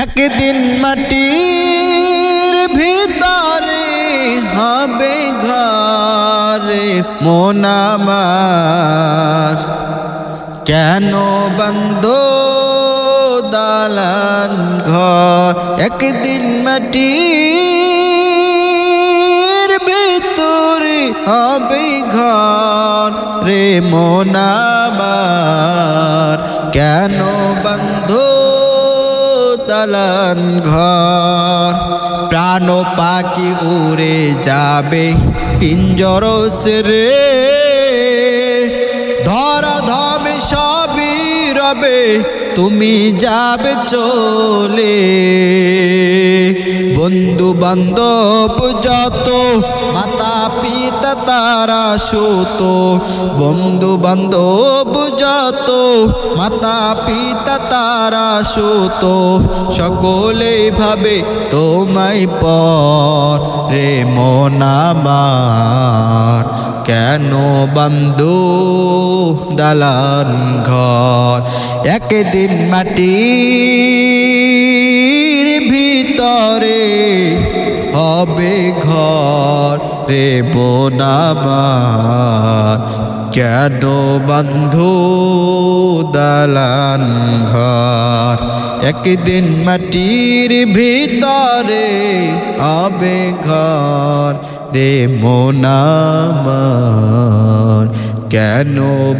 একদিন মাটির ভিতরে হবে ঘরে মন আমার, কেন বন্ধ দালান ঘর। একদিন মাটির ভিতরে হবে ঘর রে মন আমার, কেন বন্ধ দালান ঘর। প্রাণ পাখি উড়ে যাবে পিঞ্জর সেরে, ধরা ধমে সবই রবে তুমি যাবে চলে। বন্ধু বান্ধব যত মাতা পিতা তারা সুত, বন্ধু বান্ধব যত মাতা পিতা তারা সুত, সকলেই ভাবে তোমায় পর রে মন আমার, কেন বন্ধু দালান ঘর। একদিন মাটির ভিতরে হবে ঘর রে মন আমার, কেন বন্ধু দালান ঘর। একদিন মাটির ভিতরে হবে ঘর রে মন আমার, কেন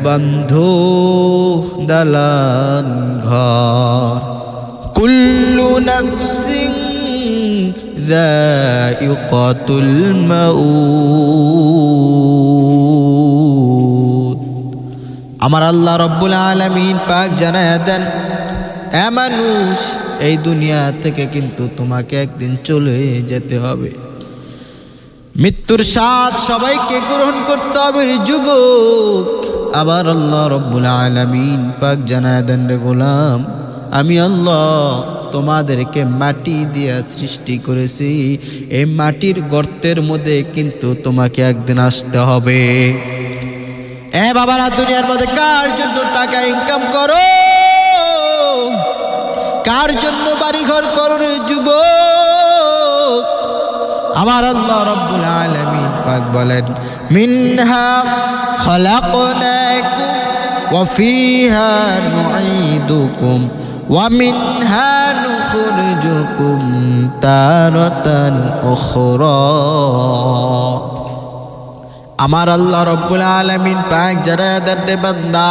বন্ধু দালান ঘর। কুল্লু নাফসিন যায়িকাতুল মাউত। আমার আল্লাহ রব্বুল আলামিন পাক জানায়া দেন, এ মানুষ এই দুনিয়া থেকে কিন্তু তোমাকে একদিন চলে যেতে হবে। মৃত্যুর স্বাদ সবাইকে গ্রহণ করতে হবে রে যুবক। আবার আল্লাহ রব্বুল আলামিন পাক জানায়া দেন, রে গোলাম আমি আল্লাহ তোমাদেরকে মাটি দিয়া সৃষ্টি করেছি, এই মাটির গর্তের মধ্যে কিন্তু তোমাকে একদিন আসতে হবে। এ বাবারা, দুনিয়ার মধ্যে কার জন্য টাকা ইনকাম করো, কার জন্য বাড়িঘর করো রে যুবক? আমার আল্লাহ রব্বুল আলামিন পাক বলেন, মিনহা খালাকনাকুম ওয়া ফিহা নুঈদুকুম ওয়া মিনহা নুখরিজুকুম তারাতান উখরা। আমার আল্লাহ রব্বুল আলামিন পাক যারা দে বান্দা,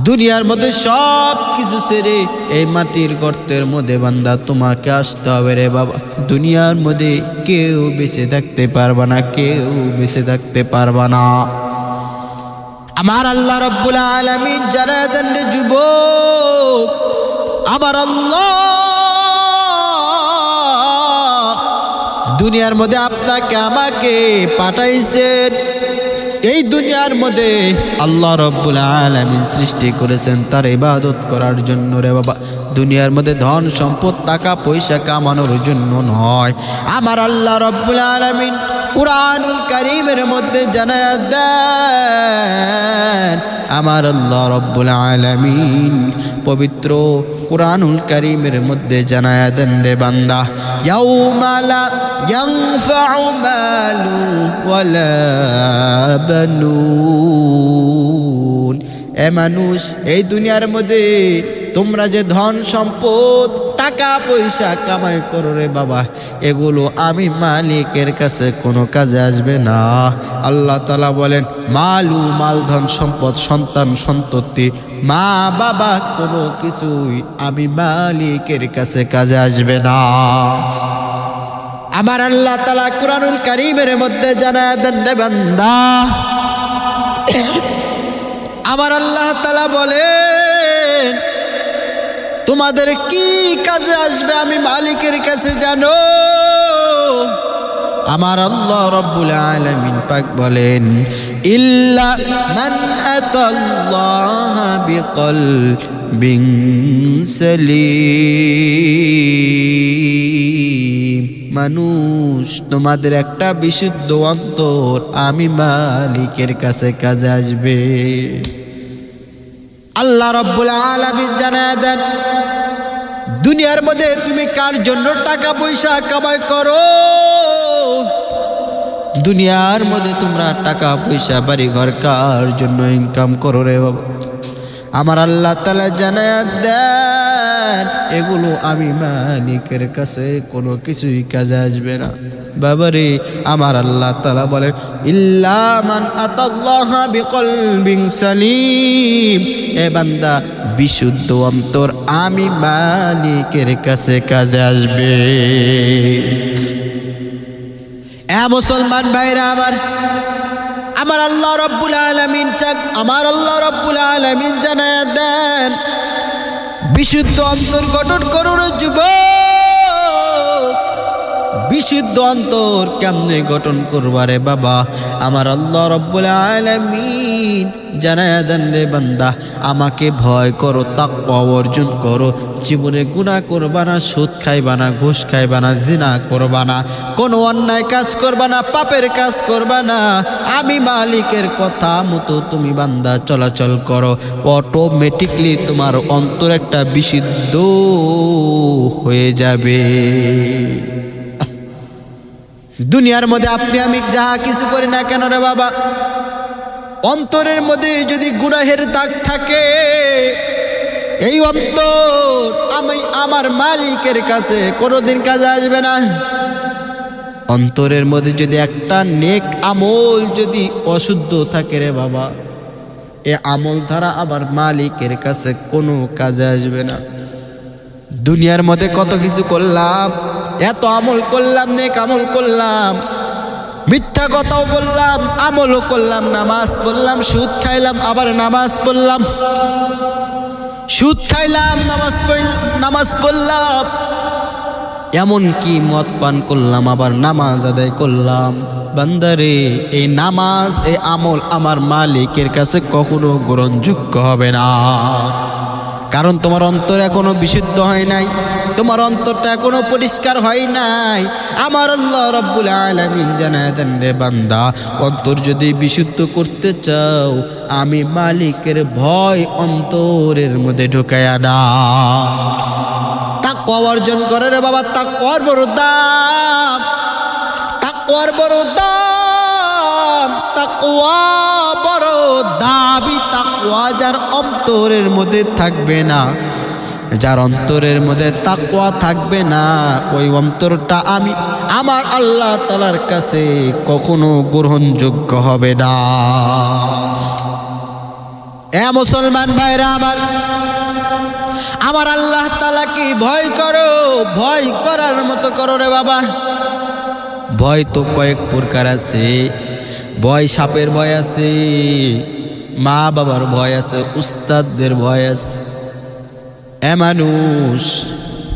দুনিয়ার মধ্যে সব কিছু ছেড়ে এই মাটির গর্তের মধ্যে বান্দা তোমাকে আসতে হবে রে বাবা। দুনিয়ার মধ্যে কেউ বেঁচে থাকতে পারবা না, কেউ বেঁচে থাকতে পারবা না। আমার আল্লাহ রব্বুল আলামিন যারা দেন রে যুবক, আমার আল্লাহ দুনিয়ার মধ্যে আপনাকে আমাকে পাঠাইছেন। এই দুনিয়ার মধ্যে আল্লাহ রব্বুল আলামিন সৃষ্টি করেছেন তার ইবাদত করার জন্য রে বাবা। দুনিয়ার মধ্যে ধন সম্পদ টাকা পয়সা কামানোর জন্য নয়। আমার আল্লাহ রব্বুল আলামিন কুরআনুল কারীমের মধ্যে জানায়া দেন, আমার আল্লাহ রব্বুল আলামিন পবিত্র কুরআনুল কারীমের মধ্যে জানায়া দেন রে বান্দা, ইয়াউমা লা ইয়ানফাউ মালু ওয়ালা বানুন। এ মানুষ, এই দুনিয়ার মধ্যে তোমরা যে ধন সম্পদ টাকা পয়সা কামাই করো রে বাবা, এগুলো আমি মালিকের কাছে কোনো কাজে আসবে না। আল্লাহ তাআলা বলেন, মালু মাল ধন সম্পদ সন্তান সন্ততি মা বাবা কোনো কিছুই আমি মালিকের কাছে কাজে আসবে না। আমার আল্লাহ তাআলা কুরআনুল কারীমের মধ্যে জানায়া দেন রে বান্দা, আমার আল্লাহ তাআলা বলেন তোমাদের কি কাজে আসবে আমি মালিকের কাছে জানো। আমার আল্লাহ রব্বুল আলামিন পাক বলেন, ইল্লা মান আতাল্লাহ বিকলবিন সালিম। মানুষ, তোমাদের একটা বিশুদ্ধ অন্তর আমি মালিকের কাছে কাজে আসবে। আল্লাহ রব্বুল আলামিন জানায়া দেন, দুনিয়ার মধ্যে তুমি কার জন্য টাকা পয়সা কামাই করো? দুনিয়ার মধ্যে তোমরা টাকা পয়সা বাড়ি ঘর কার জন্য ইনকাম করো রে বাবা? আমার আল্লাহ তাআলা জানায়া দেন এগুলো আমি মালিকের কাছে কোনো কিছুই কাজে আসবে না। বাবারে আমার আল্লাহ তাআলা বলেন ইল্লা মান আতাল্লাহা বিকলবিন সালিম, এ বান্দা বিশুদ্ধ অন্তর আমি মালিকের কাছে কাজে আসবে। এ মুসলমান ভাইরা আমার আল্লাহ রাব্বুল আলামিন জানায়া দেন বিশুদ্ধ অন্তর গঠন করুন যুবক। বিশুদ্ধ অন্তর কেমনে গঠন করবারে বাবা? আমার আল্লাহ রাব্বুল আলামিন জানায়া দেন রে বান্দা আমাকে ভয় করো, তাকওয়া অর্জন করো, জীবনে গুনাহ করবা না, সুদ খাইবা না, ঘুষ খাইবা না, জিনা করবা না, কোনো অন্যায় কাজ করবা না, পাপের কাজ করবা না। আমি মালিকের কথা মতো তুমি বান্দা চলাচল করো, অটোমেটিকলি তোমার অন্তর একটা বিশুদ্ধ হয়ে যাবে। দুনিয়ার মধ্যে আপনি আমি যাহা কিছু করি না কেন রে বাবা, অন্তরের মধ্যে যদি গুনাহের দাগ থাকে, এই অন্তর আমি আমার মালিকের কাছে কোনোদিন কাজে আসবে না। অন্তরের মধ্যে যদি একটা নেক আমল যদি অশুদ্ধ থাকে রে বাবা, এ আমল দ্বারা আবার মালিকের কাছে কোনো কাজে আসবে না। দুনিয়ার মধ্যে কত কিছু করলাম, এত আমল করলাম, নেক আমল করলাম, মিথ্যা কথাও বললাম, আমলও করলাম, নামাজ পড়লাম, সুদ খাইলাম, আবার নামাজ পড়লাম, সুদ খাইলাম, নামাজ পড়লাম, এমন কি মদ পান করলাম, আবার নামাজ আদায় করলাম। বান্দারে এই নামাজ এই আমল আমার মালিকের কাছে কখনো গ্রহণযোগ্য হবে না, কারণ তোমার অন্তর এখনো বিশুদ্ধ হয় নাই, তোমার অন্তরটা এখনো পরিষ্কার হয় নাই। আমার আল্লাহ রাব্বুল আলামিন জানায় দেন রে বান্দা অন্তর যদি বিশুদ্ধ করতে চাও আমি মালিকের ভয় অন্তরের মধ্যে ঢুকায়া দাও। তাকওয়া অর্জন করে রে বাবা, তাকওয়ার বড় দাম, তাকওয়ার বড় দাম, তাকওয়া বড় দাবি। তাকওয়া যার অন্তরের মধ্যে থাকবে না, যার অন্তরের মধ্যে তাকওয়া থাকবে না, ওই অন্তরটা আমি আমার আল্লাহ তাআলার কাছে কখনো গ্রহণযোগ্য হবে না। এ মুসলমান ভাইরা আমার আল্লাহ তাআলাকে ভয় করো, ভয় করার মতো করো রে বাবা। ভয় তো কয়েক প্রকার আছে, ভয় সাপের ভয় আছে, মা বাবার ভয় আছে, উস্তাদদের ভয় আছে। এ মানুষ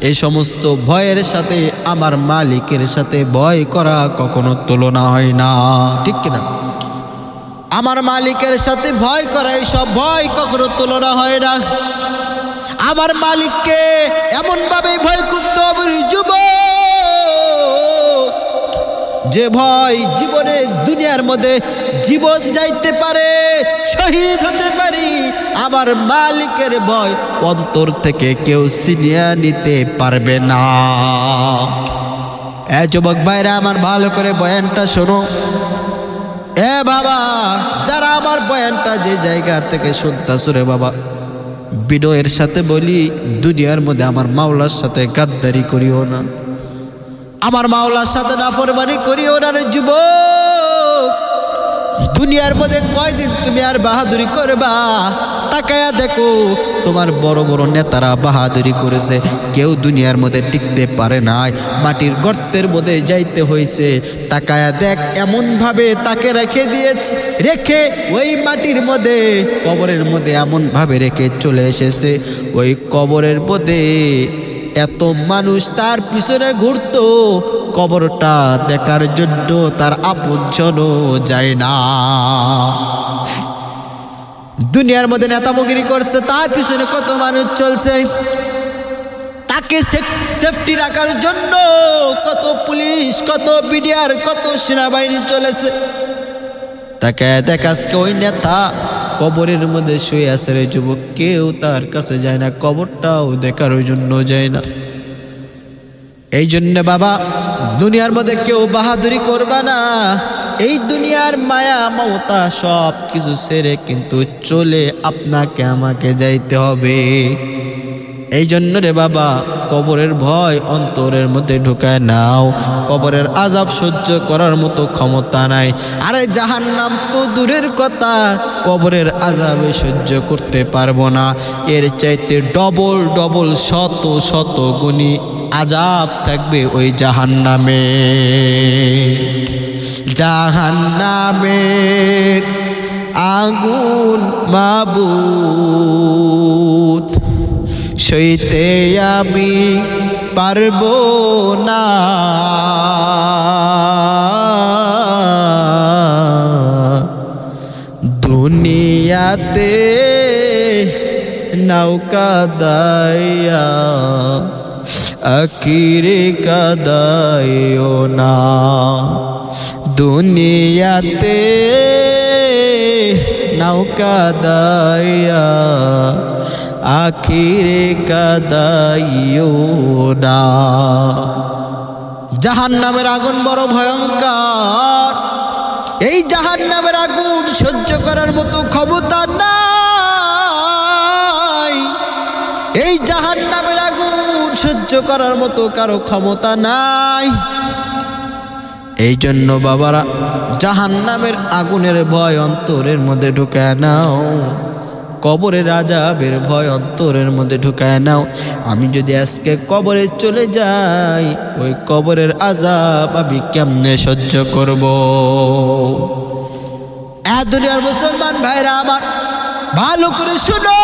এই সমস্ত ভয়ের সাথে আমার মালিকের সাথে ভয় করা কখনো তুলনা হয় না, ঠিক কিনা? আমার মালিকের সাথে ভয় করা এইসব ভয় কখনো তুলনা হয় না। আমার মালিককে এমন ভাবে ভয় করতে হবে যুবক, যে ভয় জীবনে দুনিয়ার মধ্যে জীবন যাইতে পারে, শহীদ হতে পারি, আমার মালিকের ভয় অন্তর থেকে কেউ ছিনিয়ে নিতে পারবে না। এ যুবক ভাইরা আমার ভালো করে বয়ানটা শোনো। এ বাবা যারা আমার বয়ানটা যে জায়গা থেকে শুনতাছো রে বাবা, বিনয়ের সাথে বলি দুনিয়ার মধ্যে আমার মাওলার সাথে গাদ্দারি করিও না, আমার মাওলার সাথে নাফরমানি করিও না রে যুবক। দুনিয়ার মধ্যে কয়দিন তুমি আর বাহাদুরি করবা? তাকায়া দেখো তোমার বড় বড় নেতারা বাহাদুরি করেছে, কেউ দুনিয়ার মধ্যে টিকতে পারে নাই, মাটির গর্তের মধ্যে যাইতে হয়েছে। তাকায়া দেখ এমন ভাবে তাকে রেখে দিয়েছে, রেখে ওই মাটির মধ্যে কবরের মধ্যে এমন ভাবে রেখে চলে এসেছে, ওই কবরের মধ্যে এত মানুষ তার পিছনে ঘুরতো, কবরটা দেখার জন্য তার আপনজনও যায় না। দুনিয়ার মধ্যে নেতামগিরি করছে, তার পিছনে কত মানুষ চলছে, তাকে সেফটি রাখার জন্য কত পুলিশ, কত বিডিআর, কত সেনাবাহিনী চলেছে। তাকে দেখ আজকে ওই নেতা কবরের মধ্যে শুয়ে আছে রে যুবক, কেউ তার কাছে যায় না, কবরটাও দেখার জন্য যায় না। এই জন্য বাবা, দুনিয়ার মধ্যে কেউ বাহাদুরি করবা না। এই দুনিয়ার মায়া মমতা সব কিছু ছেড়ে কিন্তু চলে আপনাকে আমাকে যাইতে হবে। এই জন্য রে বাবা, কবরের ভয় অন্তরের মধ্যে ঢুকায় নাও। কবরের আযাব সহ্য করার মতো ক্ষমতা নাই। আরে জাহান্নাম তো দূরের কথা, কবরের আযাবে সহ্য করতে পারবো না। এর চাইতে ডবল ডবল শত শত গুণী আযাব থাকবে ওই জাহান্নামে। জাহান্নামের আগুন মাবুদ, সইতে আমি পারবো না। দুনিয়াতে নৌকা দাইয়া আখিরে কাদাইও না। দুনিয়াতে নৌকা দাইয়া আখিরে কাদাইও না। জাহান্নামের আগুন বড় ভয়ঙ্কর। এই জাহান্নামের আগুন সহ্য করার মতো ক্ষমতা নাই। এই জাহান্নামের আগুন সহ্য করার মতো কারো ক্ষমতা নাই। এই জন্য বাবারা, জাহান্নামের আগুনের ভয় অন্তরের মধ্যে ঢুকায় নাও। কবরের আযাবের ভয় অন্তরের মধ্যে ঢুকায় নাও। আমি যদি আজকে কবরে চলে যাই, ওই কবরের আযাব আমি কেমনে সহ্য করব? দুনিয়ার মুসলমান ভাইরা আমার, ভালো করে শুনো।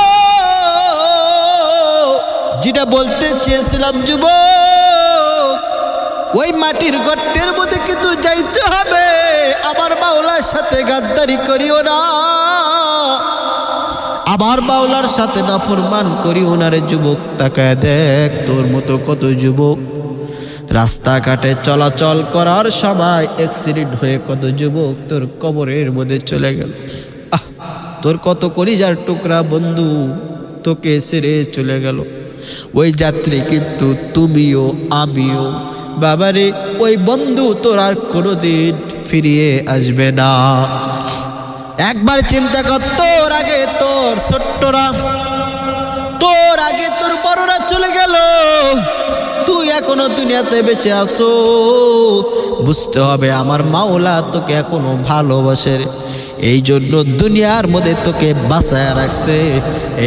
যেটা বলতে চেয়েছিলাম যুবক, ওই মাটির গর্তের মধ্যে কিন্তু যাইতে হবে। আমার মাওলার সাথে গাদ্দারি করিও না। আবার মাওলার সাথে নাফরমান করিও না রে যুবক। তাকায় দেখ, তোর মতো কত যুবক রাস্তাঘাটে চলাচল করার সময় অ্যাক্সিডেন্ট হয়ে কত যুবক তোর কবরের মধ্যে চলে গেল। তোর কত কলিজার টুকরা বন্ধু তোকে ছেড়ে চলে গেল। ওই যাত্রী কিন্তু তুমিও আমিও। বাবারে, ওই বন্ধু তোর আর কোনোদিন ফিরিয়ে আসবে না। একবার চিন্তা কর, তোর আগে তোর ছোট্টরা, তোর আগে তোর বড়রা চলে গেল, তুই এখনো দুনিয়াতে বেঁচে আসো। বুঝতে হবে আমার মাওলা তোকে এখনো ভালোবাসে। এই জন্য দুনিয়ার মধ্যে তোকে বাঁচায় রাখছে।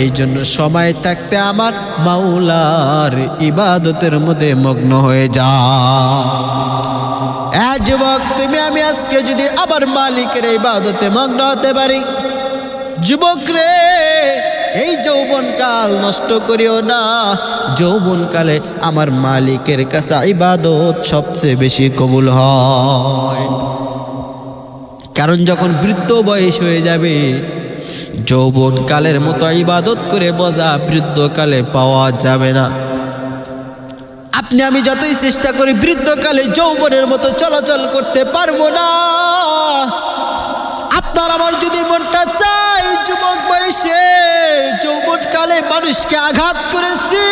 এই জন্য সময় থাকতে আমার মাওলার ইবাদতের মধ্যে মগ্ন হয়ে যা। যুবক, তুমি আমি আজকে যদি আবার মালিকের ইবাদতে মগ্ন হতে পারি, যুবক রে, এই যৌবনকাল নষ্ট করিও না। যৌবনকালে আমার মালিকের কাছে ইবাদত সবচেয়ে বেশি কবুল হয়। কারণ যখন বৃদ্ধ বয়স হয়ে যাবে, যৌবনকালের মতো ইবাদত করে মজা বৃদ্ধকালে পাওয়া যাবে না। আপনি আমি যতই চেষ্টা করি বৃদ্ধকালে যৌবনের মতো চলাচল করতে পারবো না। আপনার আমার যদি মনটা চাই যুবক বয়সে যৌবনকালে মানুষকে আঘাত করেছি,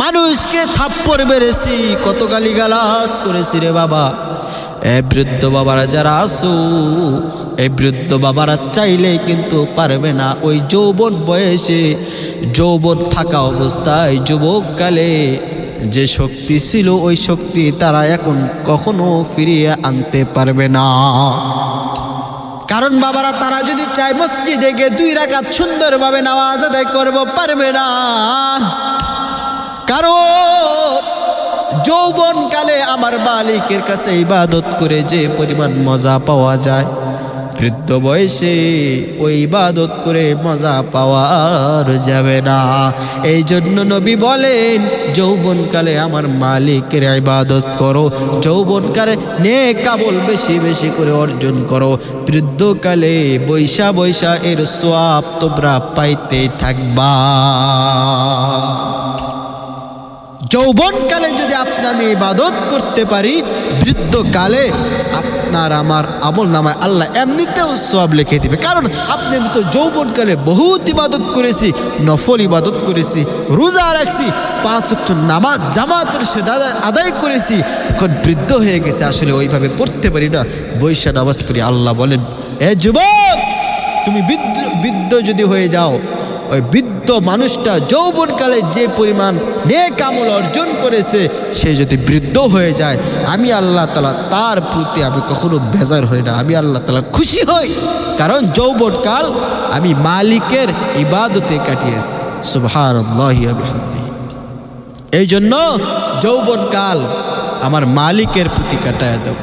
মানুষকে থাপ্পড় মেরেছি, কত গালিগালাজ করেছি রে বাবা। এই বৃদ্ধ বাবারা যারা আসো, এই বৃদ্ধ বাবারা চাইলে কিন্তু পারবে না। ওই যৌবন বয়সে, যৌবন থাকা অবস্থায় যুবককালে যে শক্তি ছিল, ওই শক্তি তারা এখন কখনো ফিরিয়ে আনতে পারবে না। কারণ বাবারা, তারা যদি চায় মসজিদে গিয়ে 2 রাকাত সুন্দরভাবে নামাজ আদায় করব, পারবে না। কারণ যৌবনকালে আমার মালিকের কাছে ইবাদত করে যে পরিমাণ মজা পাওয়া যায়, বৃদ্ধ বয়সে ওই ইবাদত করে মজা পাওয়ার যাবে না। এই জন্য নবী বলেন, যৌবনকালে আমার মালিকের ইবাদত করো, যৌবনকালে নেক আমল বেশি বেশি করে অর্জন করো। বৃদ্ধকালে বৈশা বৈশা এর সওয়াব তোমরা পাইতে থাকবা। যৌবনকালে যদি আপনি আমি ইবাদত করতে পারি, বৃদ্ধকালে আপনার আমার আমল নামায় আল্লাহ এমনিতেও সওয়াব লিখে দিবে। কারণ আপনি তো যৌবনকালে বহুত ইবাদত করেছি, নফল ইবাদত করেছি, রোজা রাখছি, 5 ওয়াক্ত নামাজ জামাতের সাথে আদায় করেছি। এখন বৃদ্ধ হয়ে গেছে, আসলে ওইভাবে পড়তে পারি না, বৈশা নামাজ পড়ি। আল্লাহ বলেন, এ যুবক, তুমি বৃদ্ধ যদি হয়ে যাও, ওই বৃদ্ধ মানুষটা যৌবনকালে যে পরিমাণ নেক আমল অর্জন করেছে, সে যদি বৃদ্ধ হয়ে যায়, আমি আল্লাহ তাআলা তার প্রতি আমি কখনো বেজার হই না, আমি আল্লাহ তাআলা খুশি হই। কারণ যৌবনকাল আমি মালিকের ইবাদতে কাটিয়েছি। সুবহানাল্লাহি ওয়া বিহামদিহি। এই জন্য যৌবনকাল আমার মালিকের প্রতি কাটায় দাও।